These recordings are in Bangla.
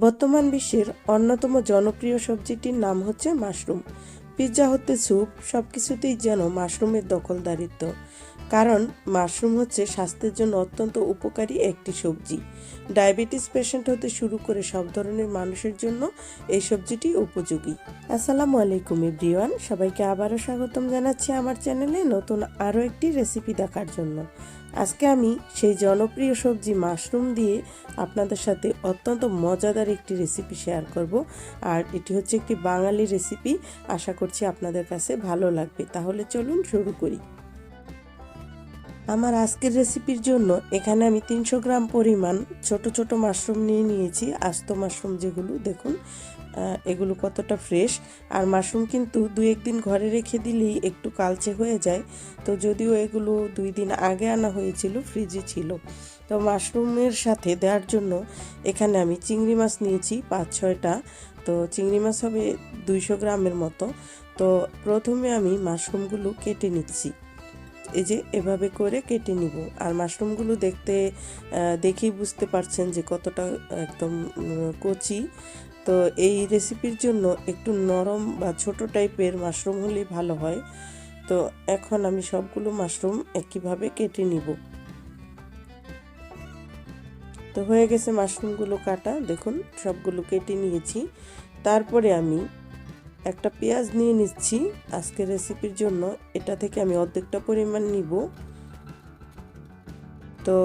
বর্তমান বিশ্বের অন্যতম জনপ্রিয় সবজিটির নাম হচ্ছে মাশরুম। পিৎজা হতে স্যুপ সবকিছুতেই যেন মাশরুমের দখলদারিত্ব। কারণ মাশরুম হচ্ছে স্বাস্থ্যের জন্য অত্যন্ত উপকারী একটি সবজি। ডায়াবেটিস পেশেন্ট হতে শুরু করে সব ধরনের মানুষের জন্য এই সবজিটি উপযোগী। আসসালামু আলাইকুম এভরিওয়ান, সবাইকে আবারও স্বাগতম জানাচ্ছি আমার চ্যানেলে নতুন আরও একটি রেসিপি দেখার জন্য। আজকে আমি সেই জনপ্রিয় সবজি মাশরুম দিয়ে আপনাদের সাথে অত্যন্ত মজাদার একটি রেসিপি শেয়ার করব। আর এটি হচ্ছে একটি বাঙালি রেসিপি, আশা করছি আপনাদের কাছে ভালো লাগবে। তাহলে চলুন শুরু করি। আমার আজকের রেসিপির জন্য এখানে আমি 300 গ্রাম পরিমাণ ছোট ছোট মাশরুম নিয়ে নিয়েছি। আস্ত মাশরুম যেগুলো, দেখুন এগুলো কতটা ফ্রেশ। আর মাশরুম কিন্তু 2-1 দিন ঘরে রেখে দিলেই একটু কালচে হয়ে যায়। তো যদিও এগুলো 2 দিন আগে আনা হয়েছিল, ফ্রিজে ছিল। তো মাশরুমের সাথে দেওয়ার জন্য এখানে আমি চিংড়ি মাছ নিয়েছি 5-6টা। তো চিংড়ি মাছ হবে 200 গ্রামের মতো। তো প্রথমে আমি মাশরুমগুলো কেটে নিচ্ছি, এই যে এভাবে করে কেটে নিব। আর মাশরুমগুলো দেখেই বুঝতে পারছেন যে কতটা একদম কচি। তো এই রেসিপির জন্য একটু নরম বা ছোট টাইপের মাশরুম হলে ভালো হয়। তো এখন আমি সবগুলো মাশরুম একইভাবে কেটে নিব। তো হয়ে গেছে মাশরুমগুলো কাটা, দেখুন সবগুলো কেটে নিয়েছি। তারপরে আমি একটা পেঁয়াজ নিয়ে নিচ্ছি আজকের রেসিপির জন্য। এটা থেকে আমি অর্ধেকটা পরিমাণ নিব। তো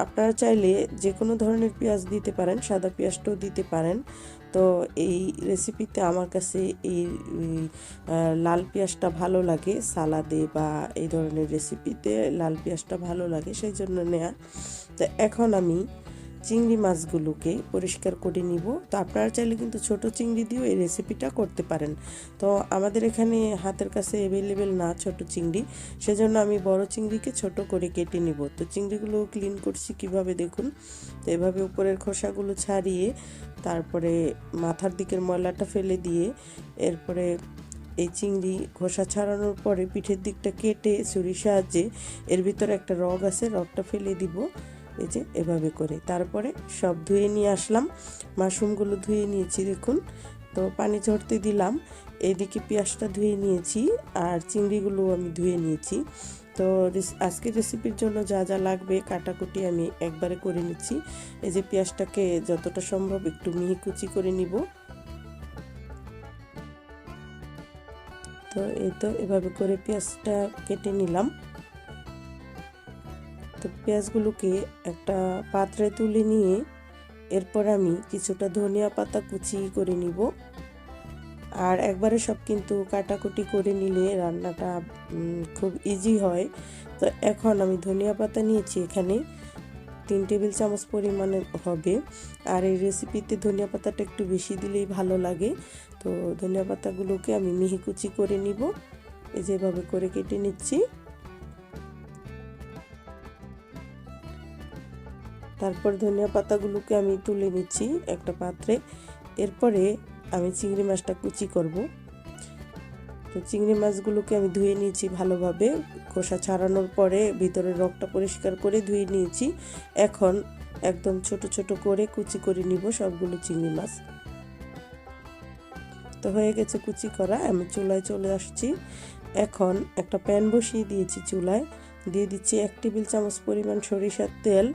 আপনারা চাইলে যে কোনো ধরনের পেঁয়াজ দিতে পারেন, সাদা পেঁয়াজটাও দিতে পারেন। তো এই রেসিপিতে আমার কাছে এই লাল পেঁয়াজটা ভালো লাগে, সালাদে বা এই ধরনের রেসিপিতে লাল পেঁয়াজটা ভালো লাগে, সেই জন্য নেয়া। তো এখন আমি চিংড়ি মাছগুলোকে পরিষ্কার করে নিব। তো আপনারা চাইলে কিন্তু ছোট চিংড়ি দিয়েও এই রেসিপিটা করতে পারেন। তো আমাদের এখানে হাতের কাছে অ্যাভেলেবেল না ছোট চিংড়ি, সেজন্য আমি বড় চিংড়িকে ছোট করে কেটে নিব। তো চিংড়িগুলো ক্লিন করছি কিভাবে দেখুন। তো এভাবে উপরের খোসাগুলো ছাড়িয়ে তারপরে মাথার দিকের ময়লাটা ফেলে দিয়ে এরপরে এই চিংড়ি খোসা ছাড়ানোর পরে পিঠের দিকটা কেটে ছুরির সাহায্যে এর ভিতরে একটা রগ আছে, রগটা ফেলে দিব, এই যে এভাবে করে। তারপরে সব ধুয়ে নিয়ে আসলাম, মাশরুমগুলো ধুয়ে নিয়েছি দেখুন। তো পানি ঝরতে দিলাম, এইদিকে পেঁয়াজটা ধুয়ে নিয়েছি আর চিংড়িগুলো আমি ধুয়ে নিয়েছি। তো আজকের রেসিপির জন্য যা যা লাগবে কাটাকুটি আমি একবারে করে নিচ্ছি। এই যে পেঁয়াজটাকে যতটা সম্ভব একটু মিহি কুচি করে নিব। তো এই তো এভাবে করে পেঁয়াজটা কেটে নিলাম। তো পেঁয়াজগুলোকে একটা পাত্রে তুলে নিয়ে এরপর আমি কিছুটা ধনিয়া পাতা কুচি করে নিব। আর একবারে সব কিন্তু কাটাকুটি করে নিলে রান্নাটা খুব ইজি হয়। তো এখন আমি ধনিয়া পাতা নিয়েছি এখানে 3 টেবিল চামচ পরিমাণে হবে। আর এই রেসিপিতে ধনিয়া পাতাটা একটু বেশি দিলেই ভালো লাগে। তো ধনিয়া পাতাগুলোকে আমি মিহি কুচি করে নিব, এই যেভাবে করে কেটে নিচ্ছি। তারপর ধনিয়া পাতাগুলোকে আমি তুলে নিচ্ছি একটা পাত্রে। এরপরে আমি চিংড়ি মাছটা কুচি করব। তো চিংড়ি মাছগুলোকে আমি ধুয়ে নিয়েছি ভালোভাবে, খোসা ছাড়ানোর পরে ভিতরের রগটা পরিষ্কার করে ধুয়ে নিয়েছি। এখন একদম ছোট ছোট করে কুচি করে নিব সবগুলো চিংড়ি মাছ। তো হয়ে গেছে কুচি করা, আমি চুলায় চলে আসছি। এখন একটা প্যান বসিয়ে দিয়েছি চুলায়, দিয়ে দিচ্ছি 1 টেবিল চামচ পরিমাণ সরিষার তেল।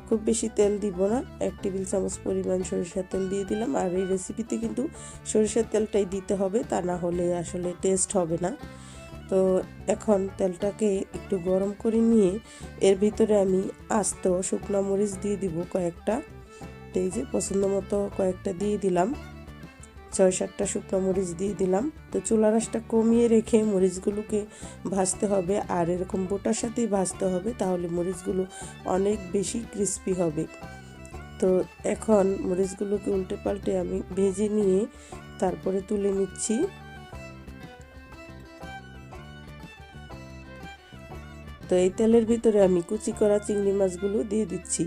খুব বেশি তেল দিব না, 1 টেবিল চামচ পরিমাণ সরিষার তেল দিয়ে দিলাম। আর এই রেসিপিতে কিন্তু সরিষার তেলটাই দিতে হবে, তা না হলে আসলে টেস্ট হবে না। তো এখন তেলটাকে একটু গরম করে নিয়ে এর ভিতরে আমি আস্ত শুকনো মরিচ দিয়ে দিব কয়েকটা। এই যে পছন্দ মতো কয়েকটা দিয়ে দিলাম, 6-7টা শুকনো মরিচ দিয়ে দিলাম। তো চুলার আঁচটা কমিয়ে রেখে মরিচগুলোকে ভাজতে হবে, আর এরকম বোটার সাথেই ভাজতে হবে, তাহলে মরিচগুলো অনেক বেশি ক্রিস্পি হবে। তো এখন মরিচগুলোকে উল্টে পাল্টে আমি ভেজে নিয়ে তারপরে তুলে নিচ্ছি। তো এই তেলের ভিতরে আমি কুচি করা চিংড়ি মাছগুলো দিয়ে দিচ্ছি।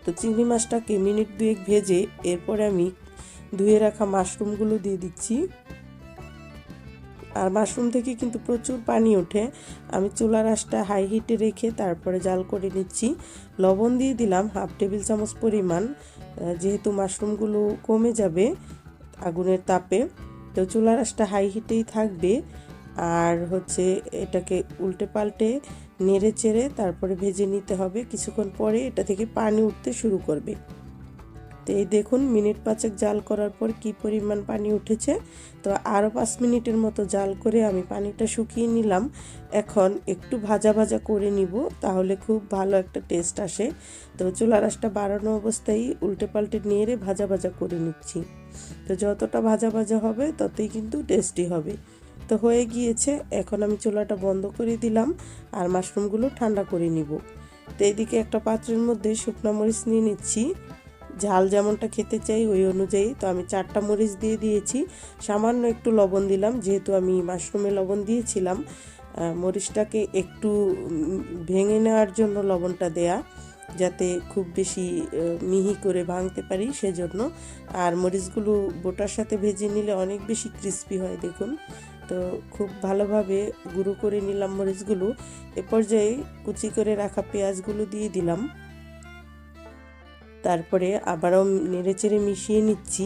তো চিংড়ি মাছটাকে মিনিট 2 ভেজে এরপরে আমি ধুয়ে রাখা মাশরুমগুলো দিয়ে দিচ্ছি। আর মাশরুম থেকে কিন্তু প্রচুর পানি ওঠে। আমি চুলার আঁচটা হাই হিটে রেখে তারপরে জাল করে নিচ্ছি। লবণ দিয়ে দিলাম 1/2 টেবিল চামচ পরিমাণ, যেহেতু মাশরুমগুলো কমে যাবে আগুনের তাপে। তো চুলার আঁচটা হাই হিটেই থাকবে। আর এটাকে উল্টে পাল্টে নেড়ে চেড়ে তারপরে ভেজে নিতে হবে। কিছুক্ষণ পরে এটা থেকে পানি উঠতে শুরু করবে। তো এই দেখুন মিনিট 5 জাল করার পর কি পরিমাণ পানি উঠেছে। তো আরও 5 মিনিটের মতো জাল করে আমি পানিটা শুকিয়ে নিলাম। এখন একটু ভাজা ভাজা করে নিব, তাহলে খুব ভালো একটা টেস্ট আসে। তো চুলার আঁচটা বাড়ানো অবস্থায় উল্টে পাল্টে নেড়ে ভাজা ভাজা করে নিচ্ছি। তো যতটা ভাজা ভাজা হবে ততই কিন্তু টেস্টি হবে। তো হয়ে গিয়েছে, এখন আমি চুলাটা বন্ধ করে দিলাম আর মাশরুমগুলো ঠান্ডা করে নিব। তো এইদিকে একটা পাত্রের মধ্যে শুকনো মরিচ নিয়ে নিচ্ছি, ঝাল যেমনটা খেতে চাই ওই অনুযায়ী। তো আমি 4টা মরিচ দিয়ে দিয়েছি, সামান্য একটু লবণ দিলাম, যেহেতু আমি মাশরুমে লবণ দিয়েছিলাম। মরিচটাকে একটু ভেঙে নেওয়ার জন্য লবণটা দেয়া, যাতে খুব বেশি মিহি করে ভাঙতে পারি সেজন্য। আর মরিচগুলো বোটার সাথে ভেজে নিলে অনেক বেশি ক্রিস্পি হয় দেখুন। তো খুব ভালোভাবে গুঁড়ো করে নিলাম মরিচগুলো। এ পর্যায়ে কুচি করে রাখা পেঁয়াজগুলো দিয়ে দিলাম, তারপরে আবারও নেড়েচেড়ে মিশিয়ে নিচ্ছি।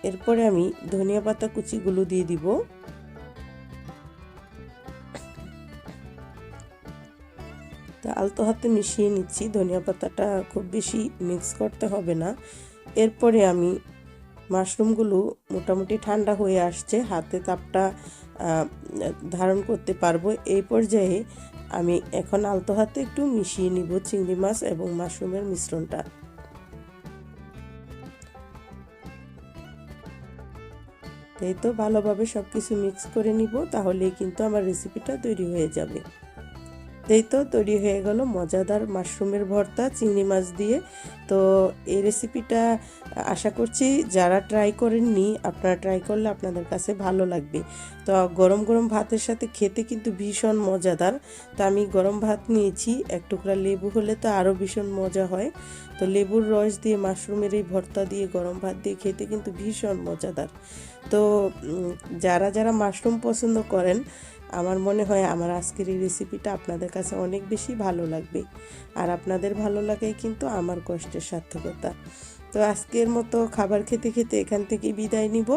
এরপরে আমি ধনিয়া পাতা কুচিগুলো দিয়ে দিব। তো আলতো হাতে মিশিয়ে নিচ্ছি, ধনিয়া পাতাটা খুব বেশি মিক্স করতে হবে না। এরপরে আমি মাশরুমগুলো মোটামুটি ঠান্ডা হয়ে আসছে, হাতে তাপটা ধারণ করতে পারবো। এই পর্যায়ে আমি এখন আলতো হাতে একটু মিশিয়ে নিব চিংড়ি মাছ এবং মাশরুমের মিশ্রণটা। এই তো ভালোভাবে সব কিছু মিক্স করে নিব, তাহলেই কিন্তু আমার রেসিপিটা তৈরি হয়ে যাবে। এই তো তৈরি হয়ে গেল মজাদার মাশরুমের ভর্তা চিংড়ি মাছ দিয়ে। তো এই রেসিপিটা আশা করছি যারা ট্রাই করেননি, আপনারা ট্রাই করলে আপনাদের কাছে ভালো লাগবে। তো গরম গরম ভাতের সাথে খেতে কিন্তু ভীষণ মজাদার। তো আমি গরম ভাত নিয়েছি, এক টুকরা লেবু হলে তো আরও ভীষণ মজা হয়। তো লেবুর রস দিয়ে মাশরুমের এই ভর্তা দিয়ে গরম ভাত দিয়ে খেতে কিন্তু ভীষণ মজাদার। তো যারা যারা মাশরুম পছন্দ করেন, আমার মনে হয় আমার আজকের এই রেসিপিটা আপনাদের কাছে অনেক বেশি ভালো লাগবে। আর আপনাদের ভালো লাগাই কিন্তু আমার কষ্টের সার্থকতা। তো আজকের মতো খাবার খেতে খেতে এখান থেকে বিদায় নিব।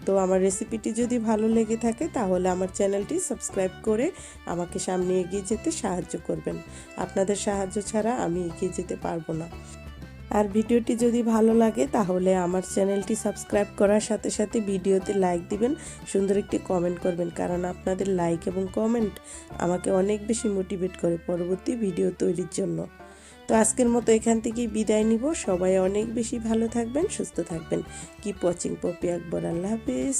তো আমার রেসিপিটি যদি ভালো লেগে থাকে তাহলে আমার চ্যানেলটি সাবস্ক্রাইব করে আমাকে সামনে এগিয়ে যেতে সাহায্য করবেন। আপনাদের সাহায্য ছাড়া আমি এগিয়ে যেতে পারবো না। আর ভিডিওটি যদি ভালো লাগে তাহলে আমার চ্যানেলটি সাবস্ক্রাইব করার সাথে সাথে ভিডিওতে লাইক দিবেন, সুন্দর একটি কমেন্ট করবেন, কারণ আপনাদের লাইক এবং কমেন্ট আমাকে অনেক বেশি মোটিভেট করে পরবর্তী ভিডিও তৈরির জন্য। তো আজকের মতো এখান থেকেই বিদায় নিব। সবাই অনেক বেশি ভালো থাকবেন, সুস্থ থাকবেন। কিপ ওয়াচিং পপি আকবর। আল্লাহ হাফিজ।